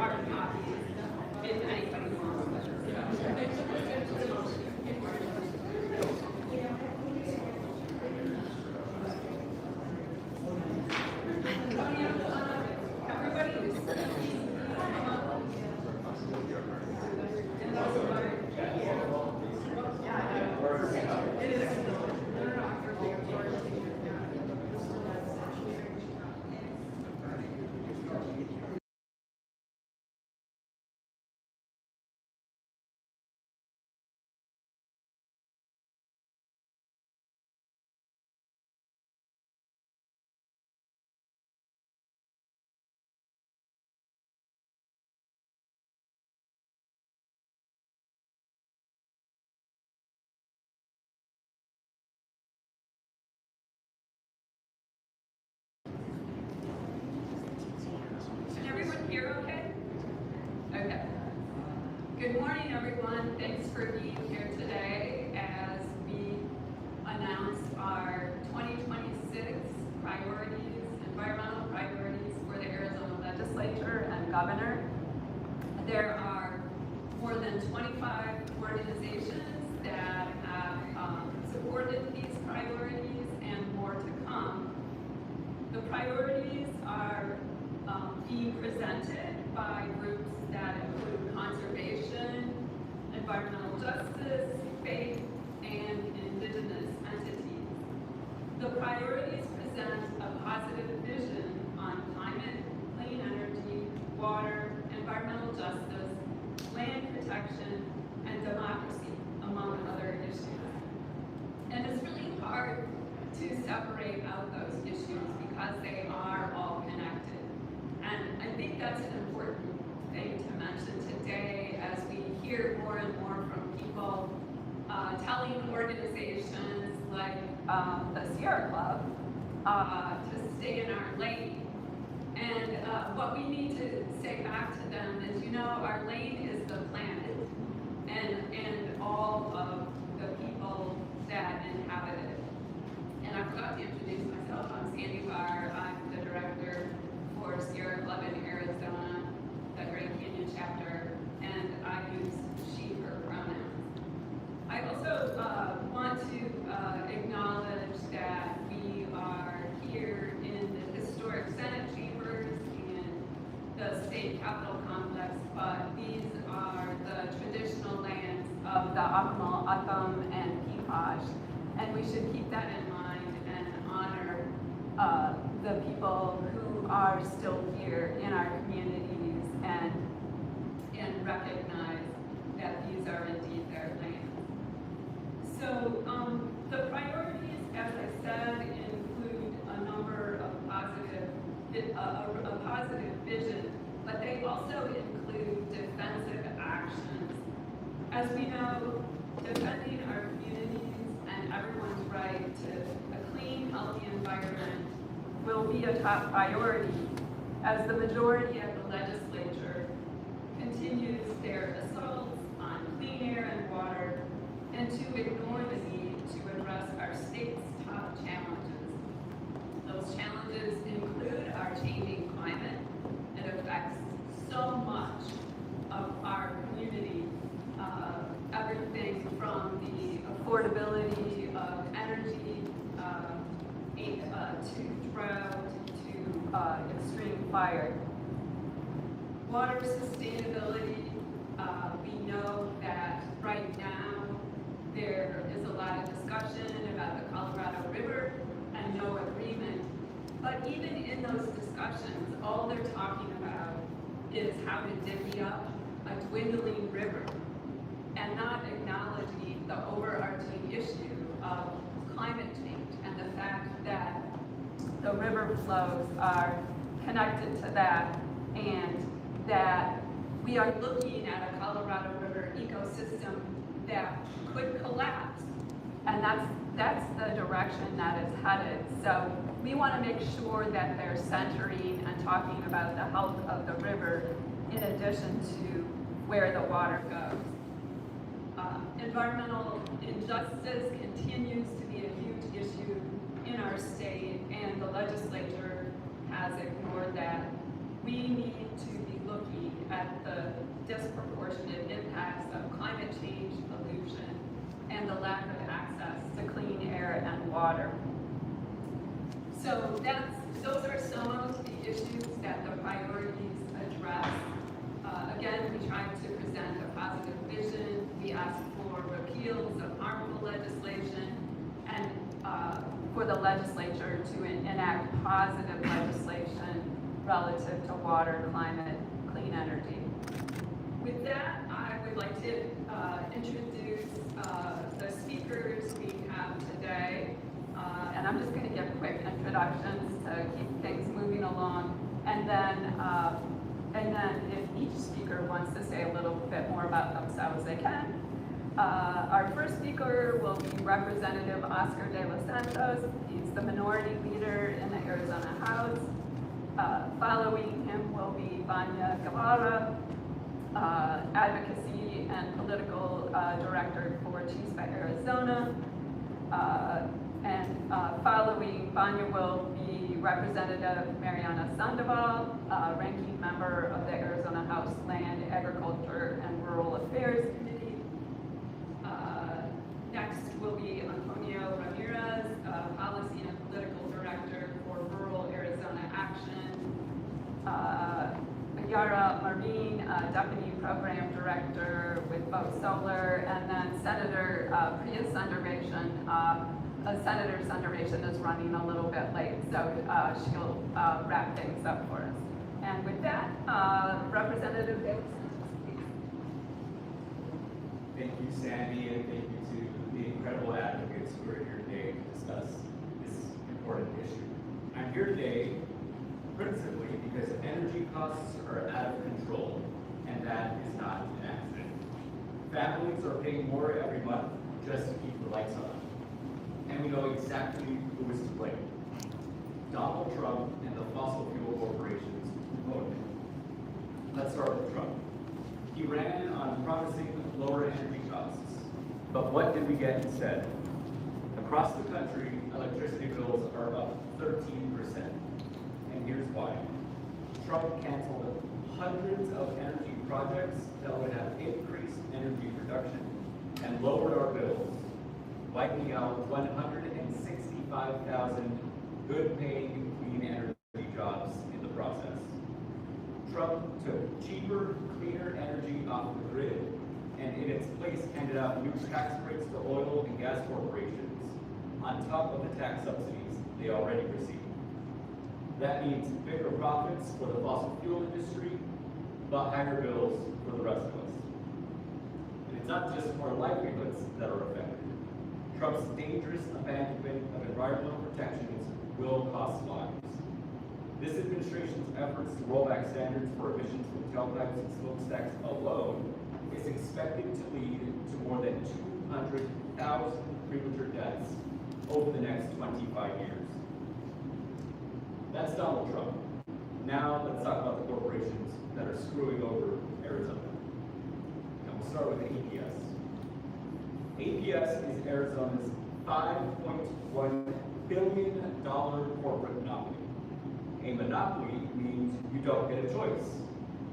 hard copies if anybody wants them. Can everyone hear okay? Okay. Good morning, everyone. Thanks for being here today as we announce our 2026 priorities, environmental priorities for the Arizona legislature and governor. There are more than 25 organizations that have supported these priorities and more to come. The priorities are being presented by groups that include conservation, environmental justice, faith, and indigenous entities. The priorities present a positive vision on climate, clean energy, water, environmental justice, land protection, and democracy, among other issues. And it's really hard to separate out those issues because they are all connected. And I think that's an important thing to mention today as we hear more and more from people telling organizations like the Sierra Club to stay in our lane. And what we need to say back to them is, you know, our lane is the planet and all of the people that inhabit it. And I forgot to introduce myself. I'm Sandy Barr. I'm the director for Sierra Club in Arizona, the Grand Canyon chapter, and I use she, her pronouns. I also want to acknowledge that we are here in the historic Senate chambers and the state capitol complex, but these are the traditional lands of the Akmal, Atham, and Pipash, and we should keep that in mind and honor the people who are still here in our communities and recognize that these are indeed their lands. So the priorities, as I said, include a number of a positive vision, but they also include defensive actions. As we know, defending our communities and everyone's right to a clean, healthy environment will be a top priority as the majority of the legislature continues their assaults on clean air and water and to ignore the need to address our state's top challenges. Those challenges include our changing climate. It affects so much of our community, everything from the affordability of energy to drought to extreme fire. Water sustainability, we know that right now there is a lot of discussion about the Colorado River and no agreement. But even in those discussions, all they're talking about is how to divvy up a dwindling river and not acknowledging the overarching issue of climate change and the fact that the river flows are connected to that, and that we are looking at a Colorado River ecosystem that could collapse. And that's the direction that it's headed. So we want to make sure that they're centering and talking about the health of the river in addition to where the water goes. Environmental injustice continues to be a huge issue in our state, and the legislature has ignored that. We need to be looking at the disproportionate impacts of climate change, pollution, and the lack of access to clean air and water. So those are some of the issues that the priorities address. Again, we tried to present a positive vision. We asked for repeals of harmful legislation and for the legislature to enact positive legislation relative to water, climate, clean energy. With that, I would like to introduce the speakers we have today. And I'm just going to give quick introductions to keep things moving along. And then if each speaker wants to say a little bit more about themselves, they can. Our first speaker will be Representative Oscar de los Santos. He's the minority leader in the Arizona House. Following him will be Vanya Guevara, Advocacy and Political Director for Chispa, Arizona. Following Vanya will be Representative Mariana Sandoval, ranking member of the Arizona House Land, Agriculture, and Rural Affairs Committee. Next will be Antonio Ramirez, Policy and Political Director for Rural Arizona Action. Yara Marine, Deputy Program Director with Boat Solar, and then Senator Priya Sundaration. Senator Sundaration is running a little bit late, so she'll wrap things up for us. And with that, Representative Davis, please. Thank you, Sandy, and thank you to the incredible advocates who are here today to discuss this important issue. I'm here today principally because energy costs are out of control, and that is not an accident. Families are paying more every month just to keep the lights on. And we know exactly who is to blame. Donald Trump and the fossil fuel corporations who own it. Let's start with Trump. He ran on promising lower energy costs. But what did we get instead? Across the country, electricity bills are up 13%. And here's why. Trump canceled hundreds of energy projects that would have increased energy production and lowered our bills, wiping out 165,000 good-paying clean energy jobs in the process. Trump took cheaper, cleaner energy off the grid, and in its place handed out new tax breaks to oil and gas corporations on top of the tax subsidies they already received. That means bigger profits for the fossil fuel industry, but higher bills for the rest of us. And it's not just our livelihoods that are affected. Trump's dangerous abandonment of environmental protections will cost lives. This administration's efforts to roll back standards for emissions from tailpipes and smokestacks alone is expected to lead to more than 200,000 premature deaths over the next 25 years. That's Donald Trump. Now let's talk about the corporations that are screwing over Arizona. And we'll start with APS. APS is Arizona's $5.1 billion corporate monopoly. A monopoly means you don't get a choice.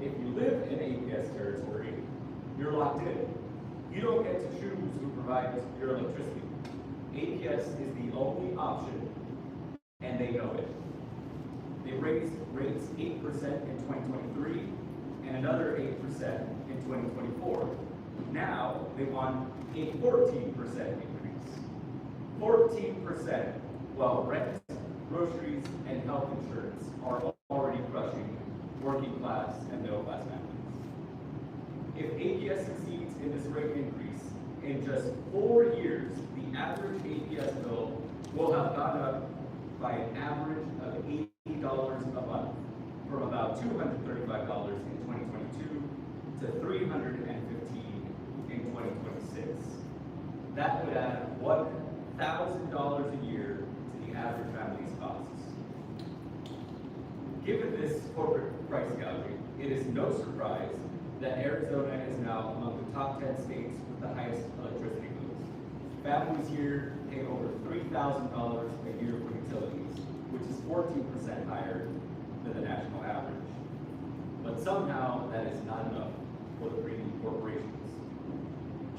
If you live in APS territory, you're locked in. You don't get to choose who provides your electricity. APS is the only option, and they know it. They raised rates 8% in 2023 and another 8% in 2024. Now they want a 14% increase. 14%, while rent, groceries, and health insurance are already crushing working class and middle class families. If APS succeeds in this rate increase, in just 4 years, the average APS bill will have gone up by an average of $80 a month, from about $235 in 2022 to $315 in 2026. That would add $1,000 a year to the average family's costs. Given this corporate price gouging, it is no surprise that Arizona is now among the top 10 states with the highest electricity bills. Families here pay over $3,000 a year for utilities, which is 14% higher than the national average. But somehow that is not enough for the greedy corporations.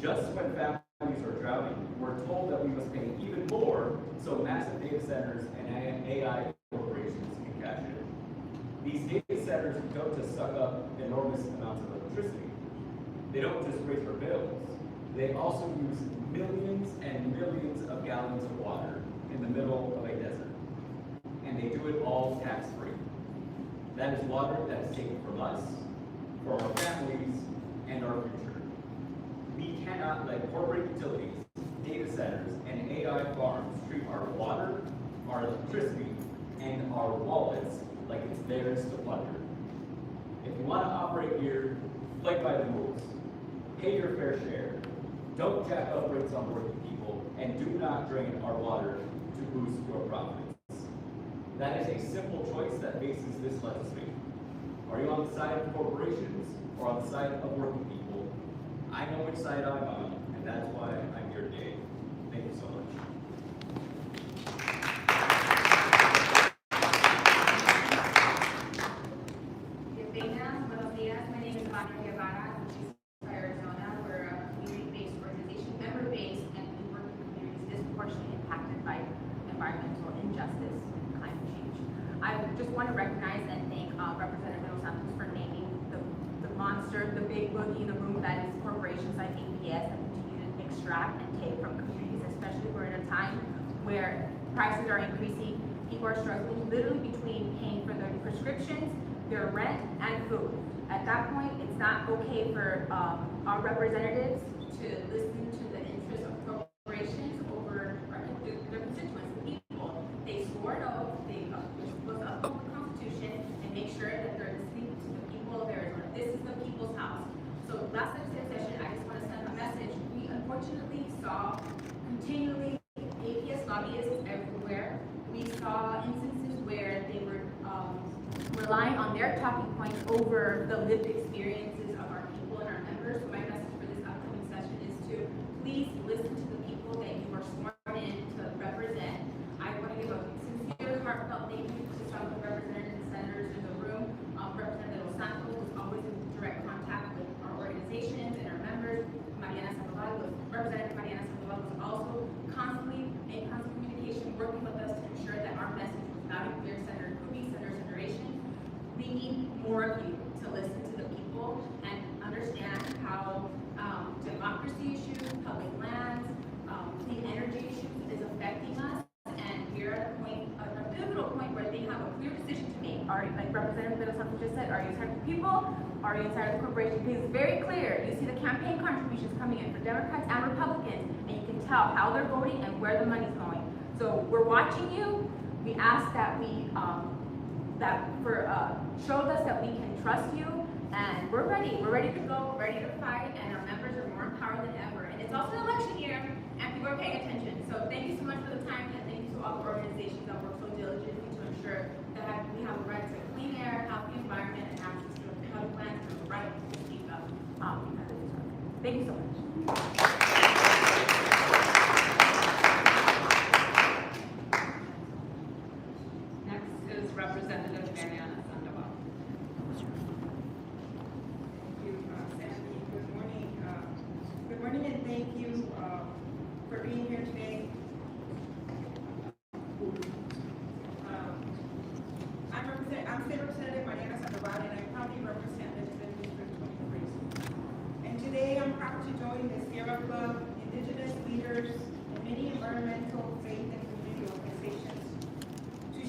Just when families are drowning, we're told that we must pay even more so massive data centers and AI corporations can cash in. These data centers don't just suck up enormous amounts of electricity. They don't just raise our bills. They also use millions and millions of gallons of water in the middle of a desert. And they do it all tax-free. That is water that is taken from us, for our families, and our future. We cannot let corporate utilities, data centers, and AI farms treat our water, our electricity, and our wallets like it's theirs to plunder. If you want to operate here, play by the rules. Pay your fair share. Don't jack up rates on working people, and do not drain our water to boost your profits. That is a simple choice that faces this legislation. Are you on the side of corporations or on the side of working people? I know which side I'm on, and that's why I'm here today. Thank you so much. Buenos días. My name is Vania Guevara. I'm from Arizona. We're a community-based organization, member-based, and we work in communities disproportionately impacted by environmental injustice and climate change. I just want to recognize and thank Representative Santos for naming the monster, the big boogie in the room that is corporations like APS that continue to extract and take from communities, especially we're in a time where prices are increasing. People are struggling literally between paying for their prescriptions, their rent, and food. At that point, it's not okay for our representatives to listen to the interests of corporations over their constituents, the people. They swore an oath, they supposed to uphold the Constitution and make sure that they're listening to the people of Arizona. This is the people's house. So last legislative session, I just want to send a message. We unfortunately saw continually APS lobbyists everywhere. We saw instances where they were relying on their talking points over the lived experiences of our people and our members. So my message for this upcoming session is to please listen to the people that you are sworn in to represent. I want to give a sincere, heartfelt thank you to some of the representatives and senators in the room. Representative Santos was always in direct contact with our organizations and our members. Representative Mariana Sandoval was also constantly in constant communication, working with us to ensure that our message was loud and clear, Senator Kubi, Senator Generation. We need more of you to listen to the people and understand how democracy issues, public lands, clean energy issues is affecting us, and we're at a pivotal point where they have a clear decision to make. Like Representative Santos just said, are you inside the people? Are you inside the corporation? Because it's very clear. You see the campaign contributions coming in for Democrats and Republicans, and you can tell how they're voting and where the money's going. So we're watching you. We ask that showed us that we can trust you, and we're ready. We're ready to go, ready to fight, and our members are more empowered than ever. And it's also an election year, and people are paying attention. So thank you so much for the time, and thank you to all the organizations that work so diligently to ensure that we have a right to clean air, healthy environment, and access to public lands and the right to speak up. Thank you so much. Representative Mariana Sandoval. Thank you, Sandy. Good morning. Good morning, and thank you for being here today. I'm State Representative Mariana Sandoval, and I proudly represent Legislative District 23. And today I'm proud to join the Sierra Club, Indigenous leaders, and many environmental, faith, and community organizations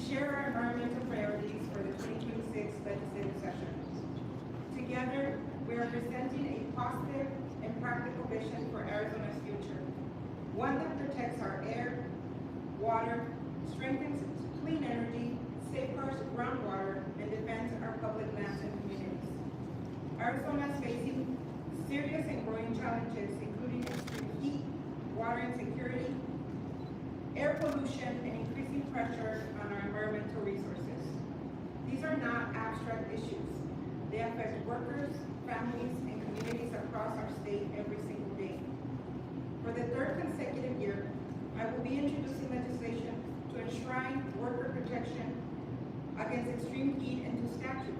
share our environmental priorities for the 2026 legislative session. Together, we are presenting a positive and practical vision for Arizona's future, one that protects our air, water, strengthens clean energy, safeguards groundwater, and defends our public lands and communities. Arizona is facing serious and growing challenges, including extreme heat, water insecurity, air pollution, and increasing pressure on our environmental resources. These are not abstract issues. They affect workers, families, and communities across our state every single day. For the third consecutive year, I will be introducing legislation to enshrine worker protection against extreme heat into statute.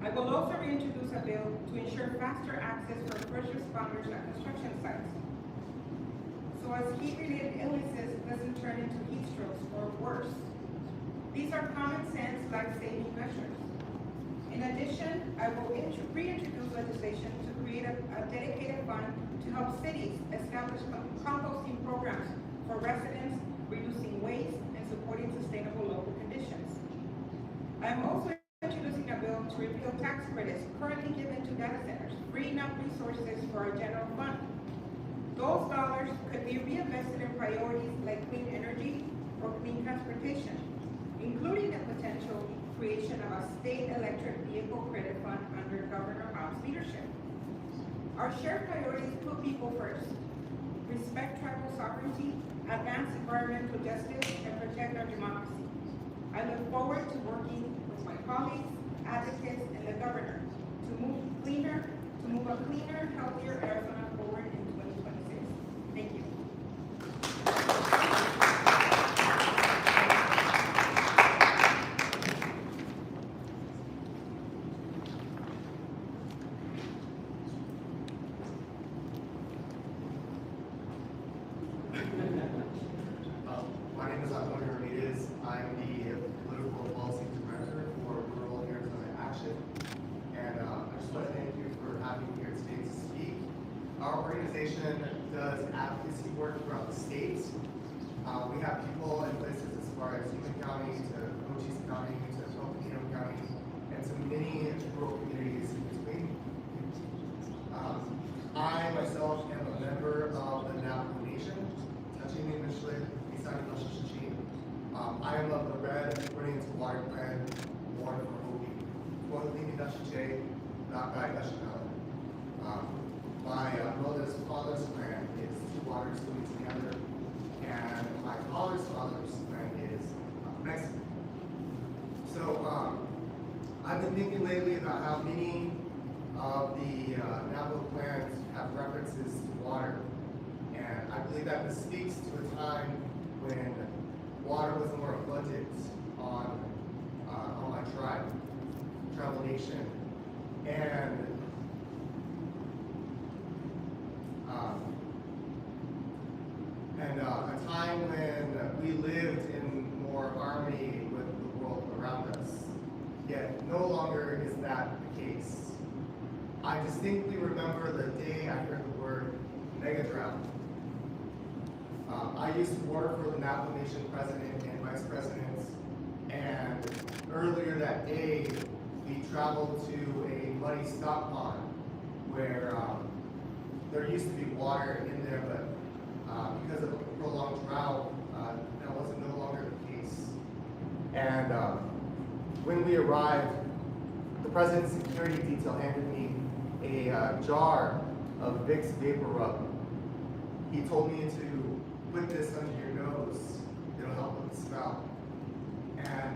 I will also reintroduce a bill to ensure faster access for first responders at construction sites, so as heat-related illnesses doesn't turn into heat strokes or worse. These are common sense, life-saving measures. In addition, I will reintroduce legislation to create a dedicated fund to help cities establish composting programs for residents, reducing waste and supporting sustainable local conditions. I am also introducing a bill to repeal tax credits currently given to data centers, freeing up resources for our general fund. Those dollars could be reinvested in priorities like clean energy or clean transportation, including the potential creation of a state electric vehicle credit fund under Governor Hobbs' leadership. Our shared priorities put people first, respect tribal sovereignty, advance environmental justice, and protect our democracy. I look forward to working with my colleagues, advocates, and the governor to move a cleaner, healthier Arizona forward in 2026. Thank you. My name is Antonio Ramirez. I'm the Political Policy Director for Rural Arizona Action. And I just want to thank you for having me here today to speak. Our organization does advocacy work throughout the state. We have people in places as far as Yuma County to Cochise County to Coconino County and to many rural communities in between. I myself am a member of the Navajo Nation, touching the initiative. I am of the red running into water plan, water for Hopi. One thing that should change, not guy that should know. My mother's father's clan is two waters coming together, and my father's clan is Mexican. So I've been thinking lately about how many of the Navajo clans have references to water, and I believe that this speaks to a time when water was more abundant on my tribal nation, and a time when we lived in more harmony with the world around us. Yet no longer is that the case. I distinctly remember the day I heard the word mega drought. I used to work for the Navajo Nation president and vice presidents, and earlier that day, we traveled to a muddy stock pond where there used to be water in there, but because of a prolonged drought, that was no longer the case. And when we arrived, the president's security detail handed me a jar of Vicks Vapor Rub. He told me to put this under your nose, it'll help with the smell. And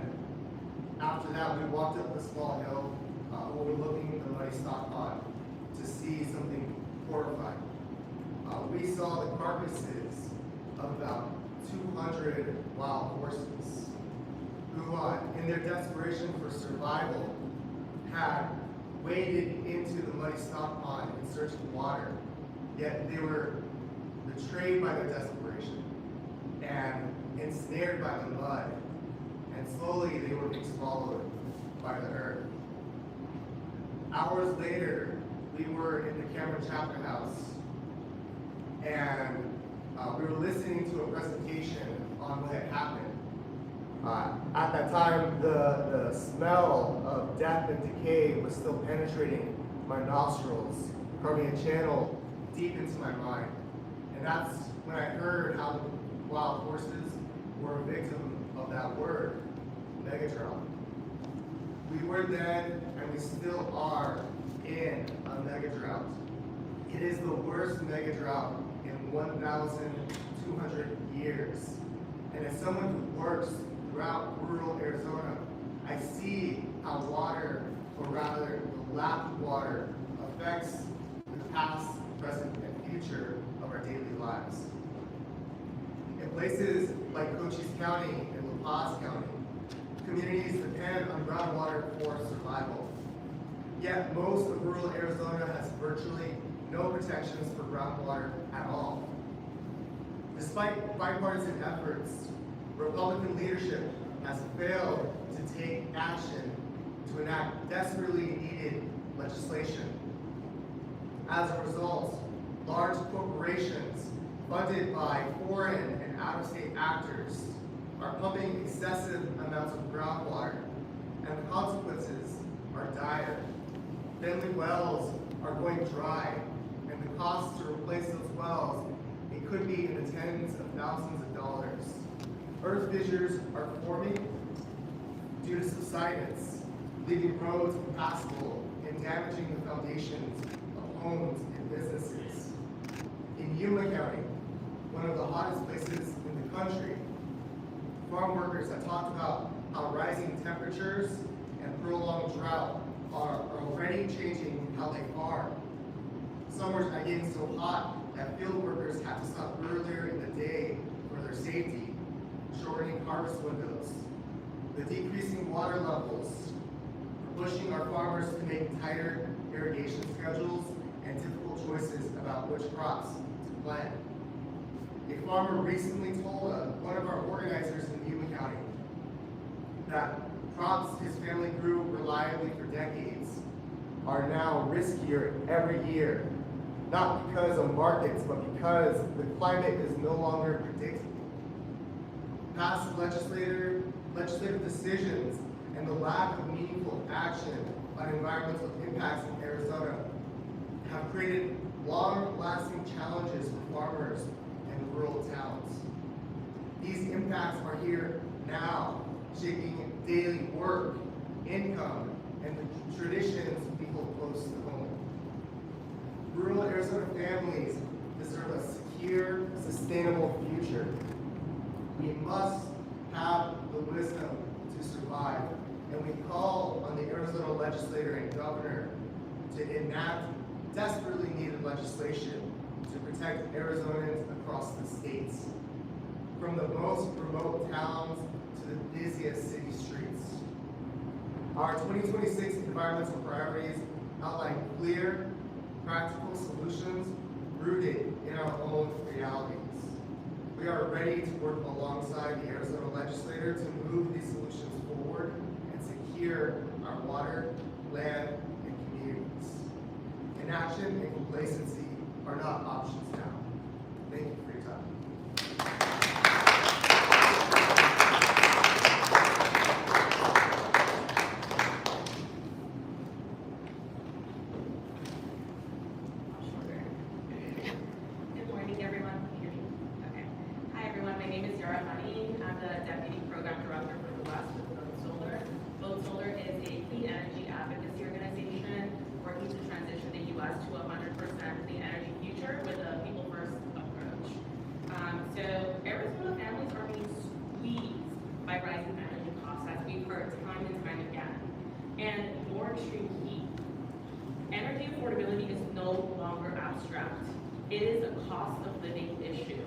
after that, we walked up the small hill overlooking the muddy stock pond to see something horrifying. We saw the carcasses of about 200 wild horses who, in their desperation for survival, had waded into the muddy stock pond in search of water, yet they were betrayed by their desperation and ensnared by the mud, and slowly they were being swallowed by the earth. Hours later, we were in the Cameron Chapter House, and we were listening to a presentation on what had happened. At that time, the smell of death and decay was still penetrating my nostrils, carving a channel deep into my mind. And that's when I heard how the wild horses were a victim of that word, megadrought. We were then, and we still are, in a megadrought. It is the worst megadrought in 1,200 years. And as someone who works throughout rural Arizona, I see how water, or rather the lack of water, affects the past, present, and future of our daily lives. In places like Cochise County and La Paz County, communities depend on groundwater for survival. Yet most of rural Arizona has virtually no protections for groundwater at all. Despite bipartisan efforts, Republican leadership has failed to take action to enact desperately needed legislation. As a result, large corporations funded by foreign and out-of-state actors are pumping excessive amounts of groundwater, and the consequences are dire. Family wells are going dry, and the cost to replace those wells, it could be in the tens of thousands of dollars. Earth fissures are forming due to subsidence, leaving roads impassable and damaging the foundations of homes and businesses. In Yuma County, one of the hottest places in the country, farm workers have talked about how rising temperatures and prolonged drought are already changing how they farm. Summers are getting so hot that field workers have to stop earlier in the day for their safety, shortening harvest windows. The decreasing water levels are pushing our farmers to make tighter irrigation schedules and difficult choices about which crops to plant. A farmer recently told one of our organizers in Yuma County that crops his family grew reliably for decades are now riskier every year, not because of markets, but because the climate is no longer predictable. Past legislative decisions and the lack of meaningful action on environmental impacts in Arizona have created long-lasting challenges for farmers and rural towns. These impacts are here now, shaping daily work, income, and the traditions we hold close to home. Rural Arizona families deserve a secure, sustainable future. We must have the wisdom to survive, and we call on the Arizona legislator and governor to enact desperately needed legislation to protect Arizonans across the states, from the most remote towns to the busiest city streets. Our 2026 environmental priorities outline clear, practical solutions rooted in our own realities. We are ready to work alongside the Arizona legislator to move these solutions forward and secure our water, land, and communities. Inaction and complacency are not options now. Thank you for your time. Good morning, everyone. Can you hear me? Okay. Hi, everyone. My name is Yara Hani. I'm the Deputy Program Director for the West with Vote Solar. Vote Solar is a clean energy advocacy organization working to transition the U.S. to a 100% clean energy future with a people-first approach. So Arizona families are being squeezed by rising energy costs, as we've heard time and time again, and more extreme heat. Energy affordability is no longer abstract. It is a cost of living issue.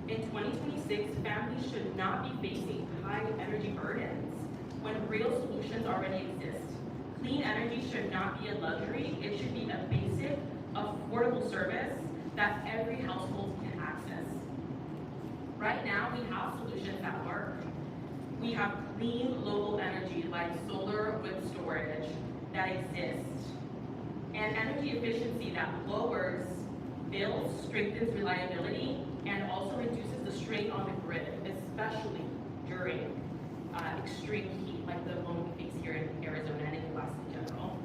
In 2026, families should not be facing high energy burdens when real solutions already exist. Clean energy should not be a luxury. It should be a basic, affordable service that every household can access. Right now, we have solutions that work. We have clean local energy like solar with storage that exists, and energy efficiency that lowers bills, strengthens reliability, and also reduces the strain on the grid, especially during extreme heat like the one we face here in Arizona and in the West in general.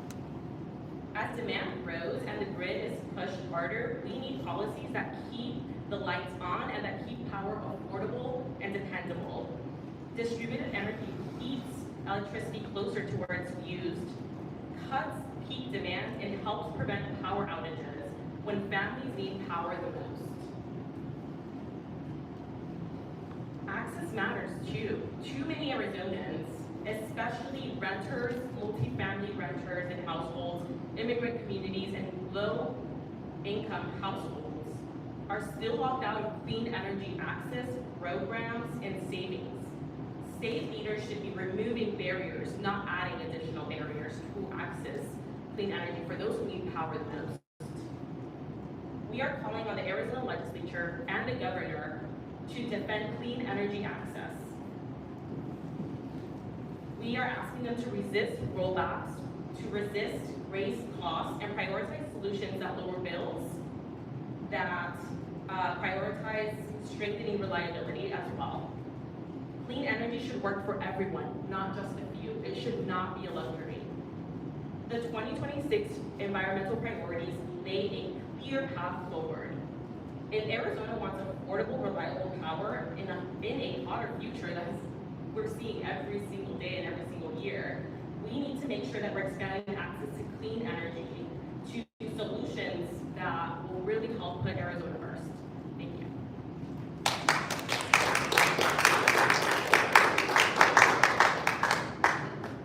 As demand grows and the grid is pushed harder, we need policies that keep the lights on and that keep power affordable and dependable. Distributed energy keeps electricity closer to where it's used, cuts peak demand, and helps prevent power outages when families need power the most. Access matters too. Too many Arizonans, especially renters, multifamily renters and households, immigrant communities, and low-income households, are still locked out of clean energy access programs and savings. State leaders should be removing barriers, not adding additional barriers to access clean energy for those who need power the most. We are calling on the Arizona legislature and the governor to defend clean energy access. We are asking them to resist rollbacks, to resist raised costs, and prioritize solutions that lower bills, that prioritize strengthening reliability as well. Clean energy should work for everyone, not just a few. It should not be a luxury. The 2026 environmental priorities lay a clear path forward. If Arizona wants affordable, reliable power in a hotter future that we're seeing every single day and every single year, we need to make sure that we're expanding access to clean energy to solutions that will really help put Arizona first. Thank you.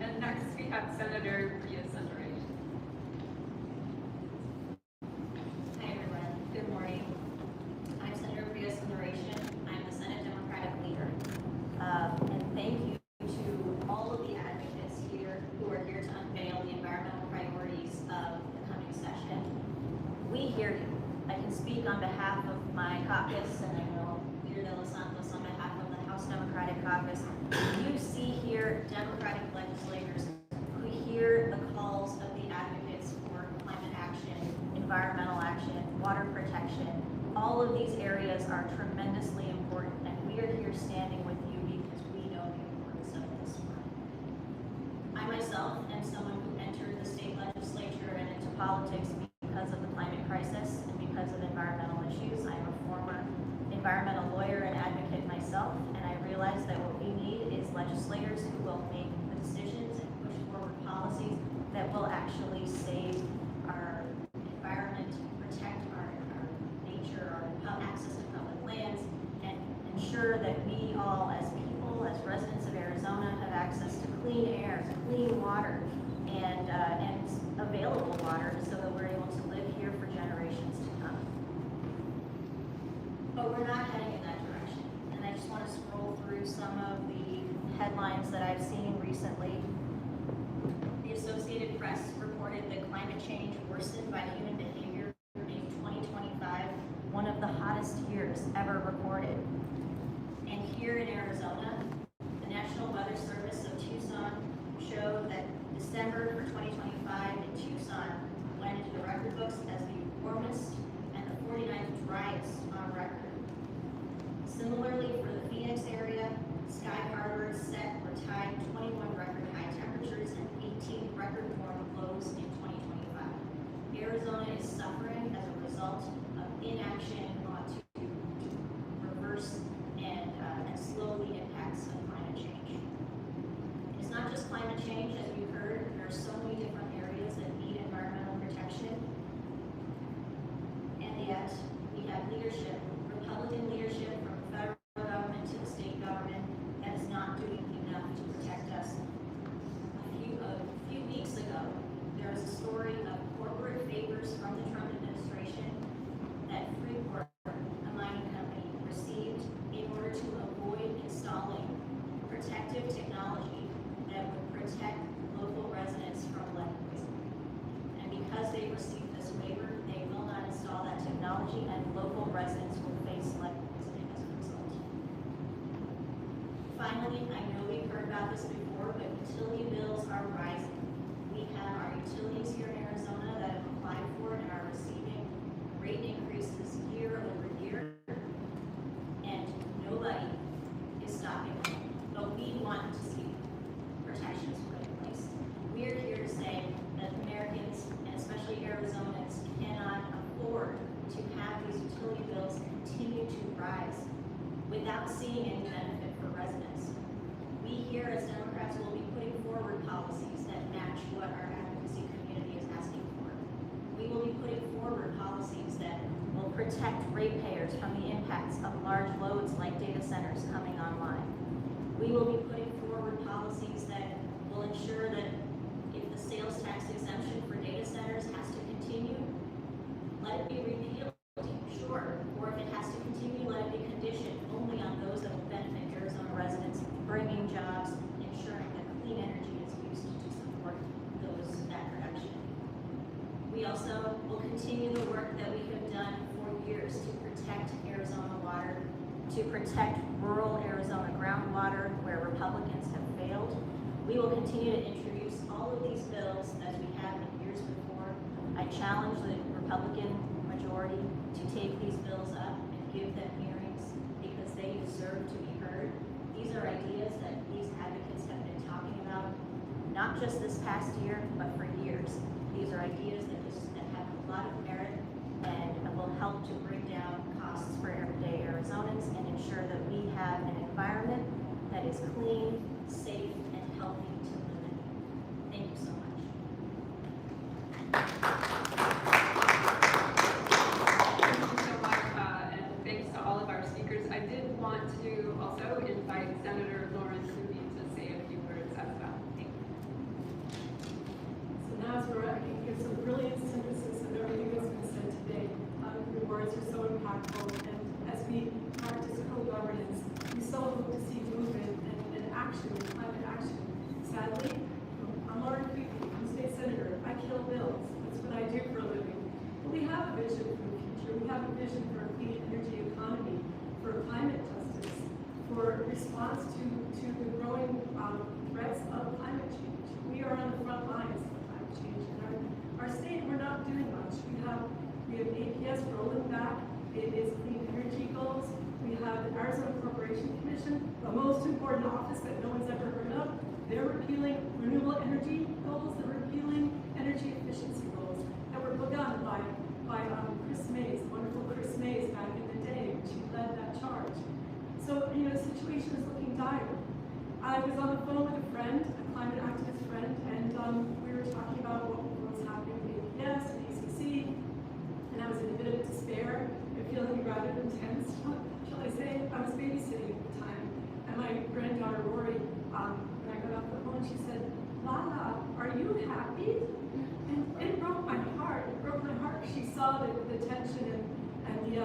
And next we have Senator Priya-Sundaresh. Hi everyone, good morning. I'm Senator Priya-Sundaresh. I'm the Senate Democratic leader. And thank you to all of the advocates here who are here to unveil the environmental priorities of the coming session. We hear you. I can speak on behalf of my caucus, and I know Leader De Los Santos on behalf of the House Democratic Caucus. You see here Democratic legislators who hear the calls of the advocates for climate action, environmental action, water protection. All of these areas are tremendously important, and we are here standing with you because we know the importance of this work. I myself am someone who entered the state legislature and into politics because of the climate crisis and because of environmental issues. I'm a former environmental lawyer and advocate myself, and I realize that what we need is legislators who will make the decisions and push forward policies that will actually save our environment, protect our nature, our access to public lands, and ensure that we all as people, as residents of Arizona, have access to clean air, clean water, and available water so that we're able to live here for generations to come. But we're not heading in that direction. And I just want to scroll through some of the headlines that I've seen recently. The Associated Press reported that climate change worsened by human behavior in 2025, one of the hottest years ever recorded. And here in Arizona, the National Weather Service of Tucson showed that December for 2025 in Tucson went into the record books as the warmest and the 49th driest on record. Similarly, for the Phoenix area, Sky Harbor set or tied 21 record high temperatures and 18 record warm lows in 2025. Arizona is suffering as a result of inaction to reverse and slow the impacts of climate change. It's not just climate change, as you heard, there are so many different areas that need environmental protection. And yet, we have leadership, Republican leadership from the federal government to the state government that is not doing enough to protect us. A few weeks ago, there was a story of corporate favors from the Trump administration that Freeport, a mining company, received in order to avoid installing protective technology that would protect local residents from lead poisoning. And because they received this waiver, they will not install that technology, and local residents will face lead poisoning as a result. Finally, I know we've heard about this before, but utility bills are rising. We have our utilities here in Arizona that have applied for and are receiving rate increases year over year, and nobody is stopping them. But we want to see protections put in place. We are here to say that Americans, and especially Arizonans, cannot afford to have these utility bills continue to rise without seeing any benefit for residents. We here as Democrats will be putting forward policies that match what our advocacy community is asking for. We will be putting forward policies that will protect ratepayers from the impacts of large loads like data centers coming online. We will be putting forward policies that will ensure that if the sales tax exemption for data centers has to continue, let it be repealed, sure. Or if it has to continue, let it be conditioned only on those that will benefit Arizona residents, bringing jobs, ensuring that clean energy is used to support that production. also will continue the work that we have done for years to protect Arizona water, to protect rural Arizona groundwater where Republicans have failed. We will continue to introduce all of these bills as we have in years before. I challenge the Republican majority to take these bills up and give them hearings because they deserve to be heard. These are ideas that these advocates have been talking about, not just this past year, but for years. These are ideas that have a lot of merit and will help to bring down costs for everyday Arizonans and ensure that we have an environment that is clean, safe, and healthy to live in. Thank you so much. Thank you so much, and thanks to all of our speakers. I did want to also invite Senator Lauren Kuby to say a few words as well. Thank you. So now as we're, I can give some brilliant synthesis of everything that's been said today. Your words are so impactful, and as we practice co-governance, we so hope to see movement and action, climate action. Sadly, I'm Lauren Kuby, I'm state senator. I kill bills. That's what I do for a living. But we have a vision for the future. We have a vision for a clean energy economy, for climate justice, for response to the growing threats of climate change. We are on the front lines of climate change. In our state, we're not doing much. We have APS rolling back its clean energy goals. We have the Arizona Corporation Commission, the most important office that no one's ever heard of. They're repealing renewable energy goals. They're repealing energy efficiency goals that were begun by Chris Mays, wonderful Chris Mays back in the day when she led that charge. So, the situation is looking dire. I was on the phone with a friend, a climate activist friend, and we were talking about what was happening with APS and ACC, and I was in a bit of despair and feeling rather intense, shall I say. I was babysitting at the time, and my granddaughter Rory, when I got off the phone, she said, "Lala, are you happy?" And it broke my heart. It broke my heart. She saw the tension and the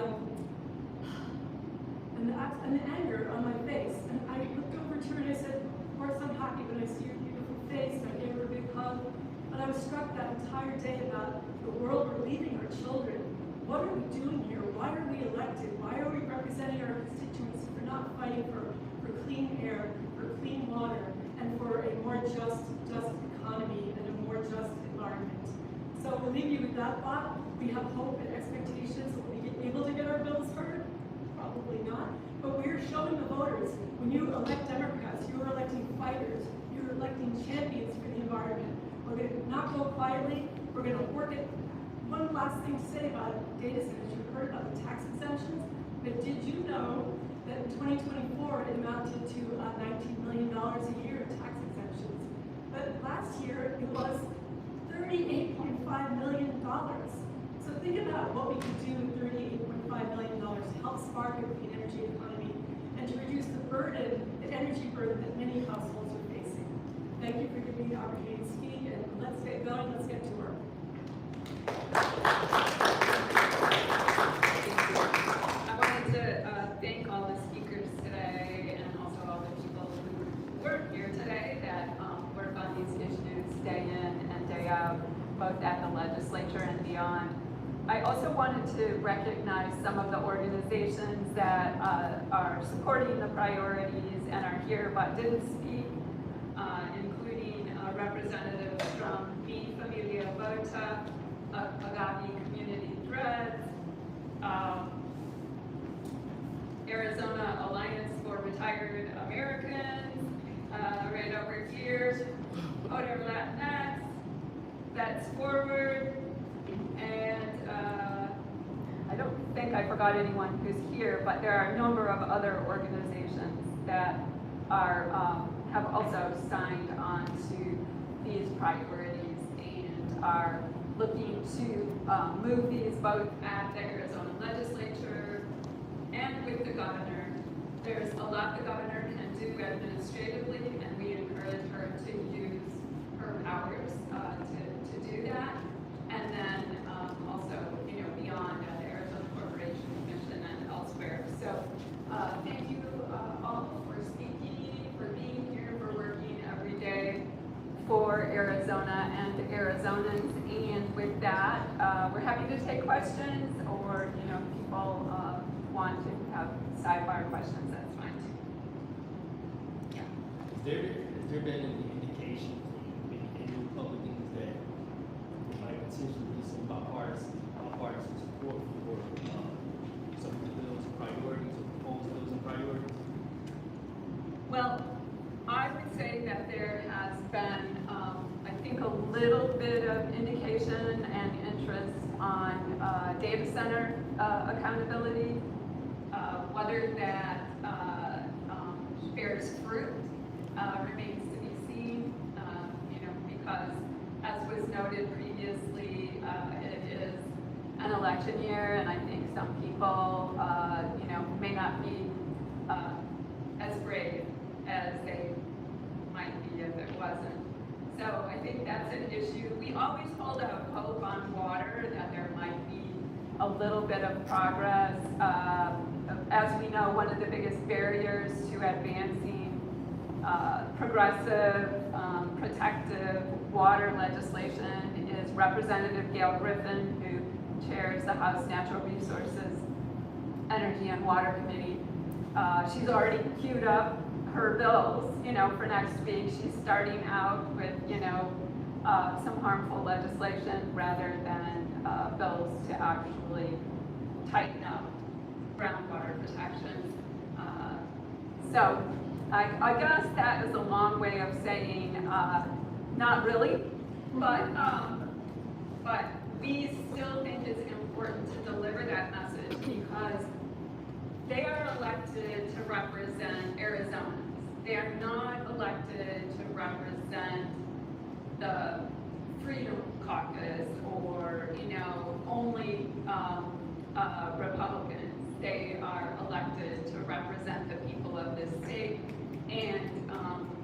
anger on my face. And I looked over to her and I said, "Of course I'm happy when I see your beautiful face." And I gave her a big hug. But I was struck that entire day about the world we're leaving our children. What are we doing here? Why are we elected? Why are we representing our constituents if we're not fighting for clean air, for clean water, and for a more just economy and a more just environment? So we'll leave you with that thought. We have hope and expectations that we'll be able to get our bills heard. Probably not. But we're showing the voters, when you elect Democrats, you're electing fighters. You're electing champions for the environment. We're going to not go quietly. We're going to work it. One last thing to say about data centers. You heard about the tax exemptions, but did you know that in 2024 it amounted to $19 million a year in tax exemptions? But last year it was $38.5 million. So think about what we could do with $38.5 million to help spark a clean energy economy and to reduce the burden, the energy burden that many households are facing. Thank you for giving me the opportunity to speak, and let's get going, let's get to work. I wanted to thank all the speakers today and also all the people who work here today that work on these issues day in and day out, both at the legislature and beyond. I also wanted to recognize some of the organizations that are supporting the priorities and are here but didn't speak, including representatives from Mi Familia Vota, Agave Community Threads, Arizona Alliance for Retired Americans, right over here, Poder Latinx, Vets Forward, and I don't think I forgot anyone who's here, but there are a number of other organizations that are have also signed on to these priorities and are looking to move these both at the Arizona legislature and with the governor. There's a lot the governor can do administratively, and we encourage her to use her powers to do that. And then also, beyond the Arizona Corporation Commission and elsewhere. So thank you all for speaking, for being here, for working every day for Arizona and Arizonans. And with that, we're happy to take questions, or, you know, if people want to have sidebar questions, that's fine too. Has there been any indication from any Republicans that there might potentially be some bipartisan support for some of the bills and priorities, or proposed bills and priorities? Well, I would say that there has been, I think, a little bit of indication and interest on data center accountability. Whether that bears fruit remains to be seen, you know, because as was noted previously, it is an election year, and I think some people, you know, may not be as brave as they might be if it wasn't. So I think that's an issue. We always hold out hope on water that there might be a little bit of progress. As we know, one of the biggest barriers to advancing progressive, protective water legislation is Representative Gail Griffin, who chairs the House Natural Resources, Energy and Water Committee. She's already queued up her bills, you know, for next week. She's starting out with, you know, some harmful legislation rather than bills to actually tighten up groundwater protection. So I guess that is a long way of saying not really, but we still think it's important to deliver that message because they are elected to represent Arizonans. They are not elected to represent the Freedom Caucus or, you know, only Republicans. They are elected to represent the people of this state. And,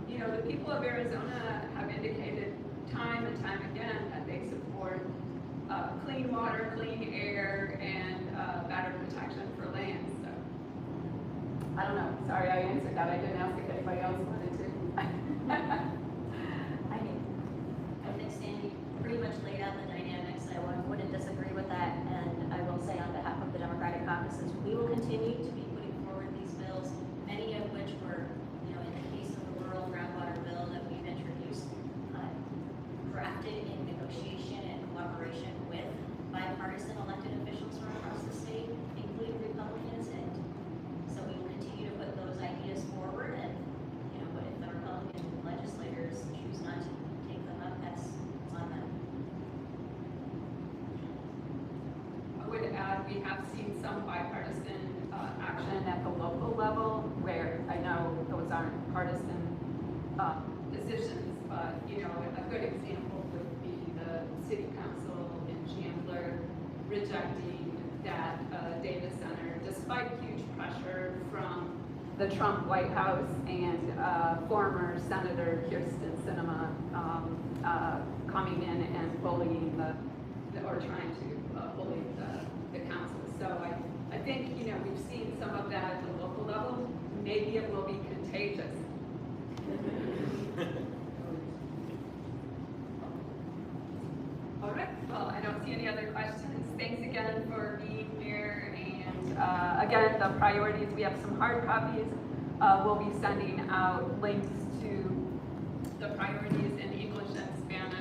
you know, the people of Arizona have indicated time and time again that they support clean water, clean air, and better protection for land. So, I don't know. Sorry, I answered that. I didn't ask if anybody else wanted to. I think Sandy pretty much laid out the dynamics. I wouldn't disagree with that, and I will say on behalf of the Democratic caucuses, we will continue to be putting forward these bills, many of which were, you know, in the case of the rural groundwater bill that we've introduced, drafted in negotiation and cooperation with bipartisan elected officials from across the state, including Republicans, and so we will continue to put those ideas forward, and, you know, if the Republican legislators choose not to take them up, it's on them. I would add, we have seen some bipartisan action at the local level where I know those aren't partisan decisions, but, you know, a good example would be the city council in Chandler rejecting that data center despite huge pressure from the Trump White House and former Senator Kirsten Sinema coming in and bullying or trying to bully the council. So I think, you know, we've seen some of that at the local level. Maybe it will be contagious. All right, well, I don't see any other questions. Thanks again for being here. And again, the priorities, we have some hard copies. We'll be sending out links to the priorities in English and Spanish